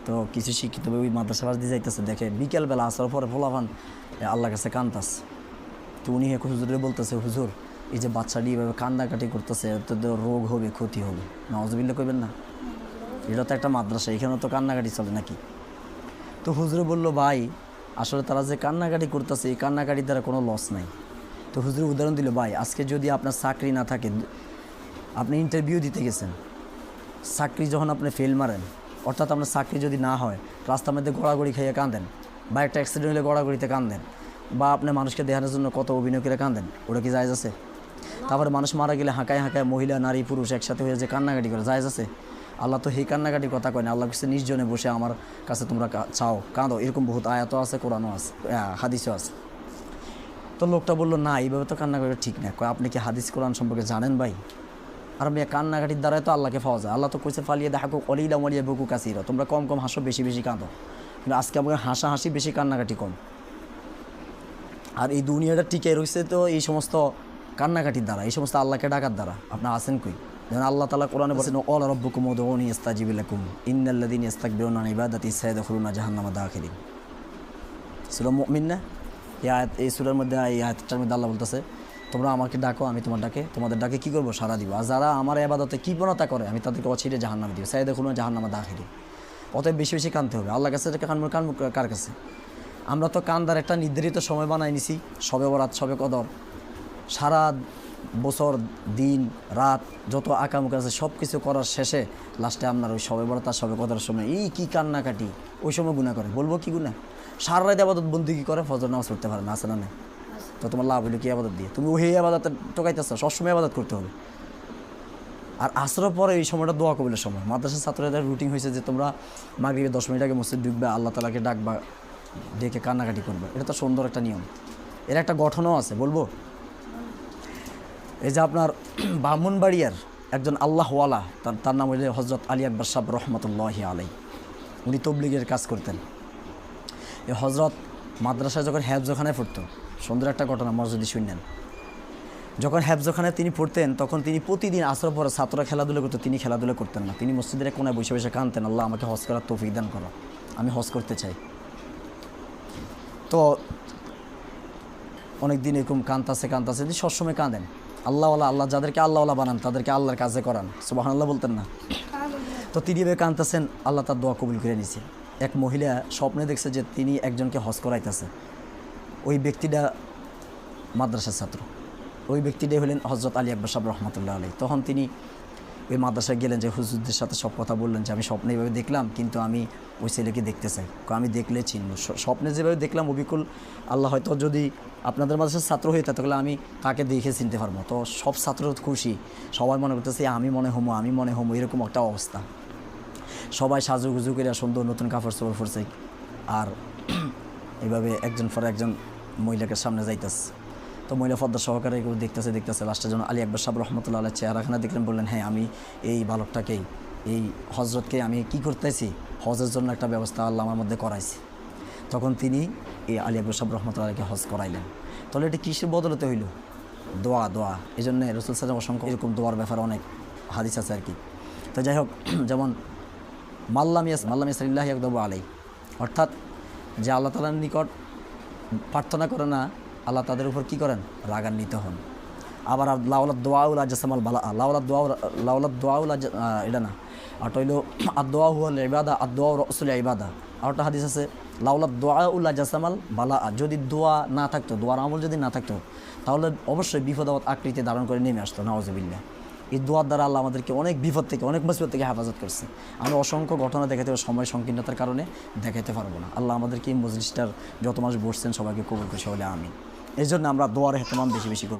তো কিছু শিক্ষিত ওই মাদ্রাসা পাশ দিয়ে যাইতেছে, দেখে বিকেলবেলা আসার পরে ফোলাফান আল্লাহর কাছে কান্দাস। তো উনি এক হুজুরে বলতেছে, হুজুর এই যে বাচ্চাটি এভাবে কান্নাকাটি করতেছে, তো রোগ হবে, ক্ষতি হবে, নাউজুবিল্লাহ কইবেন না? এটা তো একটা মাদ্রাসা, এখানেও তো কান্নাকাটি চলে নাকি? তো হুজুরে বলল, ভাই আসলে তারা যে কান্নাকাটি করতেছে এই কান্নাকাটির দ্বারা কোনো লস নাই। তো হুজুরে উদাহরণ দিল, ভাই আজকে যদি আপনার চাকরি না থাকে, আপনি ইন্টারভিউ দিতে গেছেন, চাকরি যখন আপনি ফেল মারেন, অর্থাৎ আপনার চাকরি যদি না হয়, রাস্তার মধ্যে গড়াগড়ি খাইয়ে কাঁদেন, বা একটা অ্যাক্সিডেন্ট হলে গড়াগড়িতে কাঁদেন, বা আপনি মানুষকে দেখানোর জন্য কত অভিনয় করে কাঁদেন, ওটা কি জায়েজ আছে? তারপরে মানুষ মারা গেলে হাঁকায় হাঁকায় মহিলা নারী পুরুষ একসাথে হয়ে যে কান্নাকাটি করে, জায়েজ আছে? আল্লাহ তো সেই কান্নাকাটির কথা কয় না, আল্লাহ কাছে নির্জনে বসে আমার কাছে তোমরা চাও, কাঁদো, এরকম বহুত আয়াতও আছে, কোরআনও আছে, হাদিসও আছে। তো লোকটা বললো, না এইভাবে তো কান্নাকাটি ঠিক না। কয়, আপনি কি হাদিস কোরআন সম্পর্কে জানেন ভাই? আর আমি কান্নাকাটির দ্বারাই তো আল্লাহকে পাওয়া যায়। আল্লাহ তো কইছে, ফালিয়ে দেখো অলিলা মলিয়া বুকু কাসিরা, তোমরা কম কম হাসো, বেশি বেশি কাঁদো। কিন্তু আজকে আমাকে হাসাহাসি বেশি, কান্নাকাটি কম। আর এই দুনিয়াটা টিকে রয়েছে তো এই সমস্ত কান্নাকাটির দ্বারা, এই সমস্ত আল্লাহকে ডাকার দ্বারা। আপনার আছেন কই? যেমন আল্লাহ তাআলা কোরআনে বলেছেন, অলা রব্বুকুম উদউনি ইস্তাজিব লাকুম ইন্নাল্লাযীনা ইস্তাকবিরুনা আন ইবাদাতি সায়াদখুলুনা জাহান্নামা দাখিলিন। সূরা মুমিন না? এই সূরার মধ্যে, এই আয়াতটার মধ্যে আল্লাহ বলতেছে, তোমরা আমাকে ডাকো, আমি তোমাদের ডাকে কী করবো? সারা দিব। আর যারা আমার ইবাদতে কৃপণতা করে, আমি তাদেরকে অচিরে জাহান্নামে দিব, সায়াদখুলুনা জাহান্নামা দাখিলিন। অতএব বেশি বেশি কাঁদতে হবে আল্লাহর কাছে। কানবো কার কাছে? আমরা তো কান্দার একটা নির্ধারিত সময় বানাই নিছি, শবে বরাত, শবে কদর, সারা বছর দিন রাত যত আঁকামুখা আছে সব কিছু করার শেষে লাস্টে আপনার ওই শবে বরাত আর শবে কদরের সময় এই কী কান্নাকাটি, ওই সময় গুনাহ করে। বলবো কি গুনাহ? সারা রাত আবাদত বন্দি কী করে, ফজর নামাজ পড়তে পারে না, আছে না নেই? তো তোমার লাভ হইলো কি আবাদত দিয়ে? তুমি ওই আবাদতে টোকাইতেছ, সবসময় আবাদত করতে হবে। আর আসরের পরে এই সময়টা দোয়া কবিলের সময়। মাদ্রাসার ছাত্রদের রুটিন হয়েছে যে তোমরা মাগরিবের 10 মিনিট আগে মসজিদ ঢুকবে, আল্লাহ তাআলাকে ডাকবা, ডেকে কান্নাকাটি করবে। এটা তো সুন্দর একটা নিয়ম, এর একটা গঠনও আছে, বলবো। এই যে আপনার ব্রাহ্মণবাড়িয়ার একজন আল্লাহওয়ালা, তার নাম হইলে হজরত আলী আকবর সাহেব রহমতুল্লাহি আলাইহি। উনি তবলিগের কাজ করতেন। এই হজরত মাদ্রাসায় যখন হেফজখানায় পড়তো, সুন্দর একটা ঘটনা মসজিদে শুনলেন। যখন হেফজখানায় তিনি পড়তেন, তখন তিনি প্রতিদিন আসর পরে ছাত্ররা খেলাধুলা করতো, তিনি খেলাধুলা করতেন না। তিনি মসজিদের কোনায় বসে বসে কাঁদতেন, আল্লাহ আমাকে হজ করার তৌফিক দান করো, আমি হজ করতে চাই। তো অনেক দিন এরকম কাঁদতেছে, তিনি সবসময় কাঁদেন। আল্লাহ যাদেরকে আল্লাহওয়ালা বানান তাদেরকে আল্লাহর কাজে করান, সুবহানাল্লাহ বলতেন না? তো তিনি এভাবে কাঁদতেছেন, আল্লাহ তার দোয়া কবুল করে নিয়েছে। এক মহিলা স্বপ্নে দেখছে যে তিনি একজনকে হজ করাইতেছে। ওই ব্যক্তিটা মাদ্রাসার ছাত্র, ওই ব্যক্তিটাই হলেন হজরত আলী আকবর সাহেব রহমতুল্লাহ আলাইহি। তখন তিনি ওই মাদ্রাসায় গেলেন, যে হুজুরদের সাথে সব কথা বললেন যে আমি স্বপ্নে এইভাবে দেখলাম, কিন্তু আমি ওই ছেলেকে দেখতে চাই। আমি দেখলে চিনব, স্বপ্নে যেভাবে দেখলাম অবিকুল, আল্লাহ হয়তো যদি আপনাদের মাদ্রাসার ছাত্র হয়ে থাকে তাহলে আমি তাকে দেখে চিনতে পারবো। তো সব ছাত্র খুশি, সবাই মনে করতেছে আমি মনে হমো, এরকম একটা অবস্থা। সবাই সাজুগুজু করে সুন্দর নতুন কাপড় চোপড় পরছে, আর এইভাবে একজন পর একজন মহিলাকে সামনে যাইতেছে। তো মহিলা পদ্মা সহকারে দেখতেছে লাস্টের জন্য আলী আকবর সাহেব রহমতুল্লাহ আলাইহি চেহারাখানা দেখলেন, বললেন, হ্যাঁ আমি এই বালকটাকেই, এই হজরতকে আমি কি করতেছি, হজের জন্য একটা ব্যবস্থা আল্লাহ আমার মধ্যে করাইছি। তখন তিনি এই আলী আকবর সাহেব রহমতুল্লাহ আলাইহিকে হজ করাইলেন। তাহলে এটি কিসের বদলতে হইল? দোয়া। এই জন্য রাসূল সাল্লাল্লাহু আলাইহি ওয়াসাল্লাম অসংখ্য এরকম দোয়ার ব্যাপারে অনেক হাদিস আছে আর কি। তো যাই হোক, যেমন মাল্লাম ইয়াসআলিল্লাহি ইয়াগদাবু আলাইহি, অর্থাৎ যে আল্লাহ তাআলার নিকট প্রার্থনা করে না, আল্লাহ তাদের উপর কী করেন? রাগান্বিত হন। আবার লাউলা দোয়াউলা জাসামাল বালা, লাউলা দোয়াউলা এটা না, আরটা হইল আদোয়া হুয়াল ইবাদা, আদোয়া রাসূল ইবাদা। আরটা হাদিস আছে লাউলা দোয়াউলা জাসামাল বালা, যদি দোয়া না থাকতো, দোয়ার আমল যদি না থাকতো, তাহলে অবশ্যই বিপদ আপদ আকৃতি ধারণ করে নেমে আসতো, নাউযুবিল্লাহ। এই দোয়ার দ্বারা আল্লাহ আমাদেরকে অনেক বিপদ থেকে, অনেক মুসিবত থেকে হেফাজত করছে। আমি অসংখ্য ঘটনা দেখাতে, সময় সংকীর্ণতার কারণে দেখাতে পারবো না। আল্লাহ আমাদেরকে এই মজলিসটার যত মাস বসছেন সবাইকে কবুল করে, সকলে আমিন। এই জন্য আমরা দোয়ার এহতেমাম বেশি বেশি করব।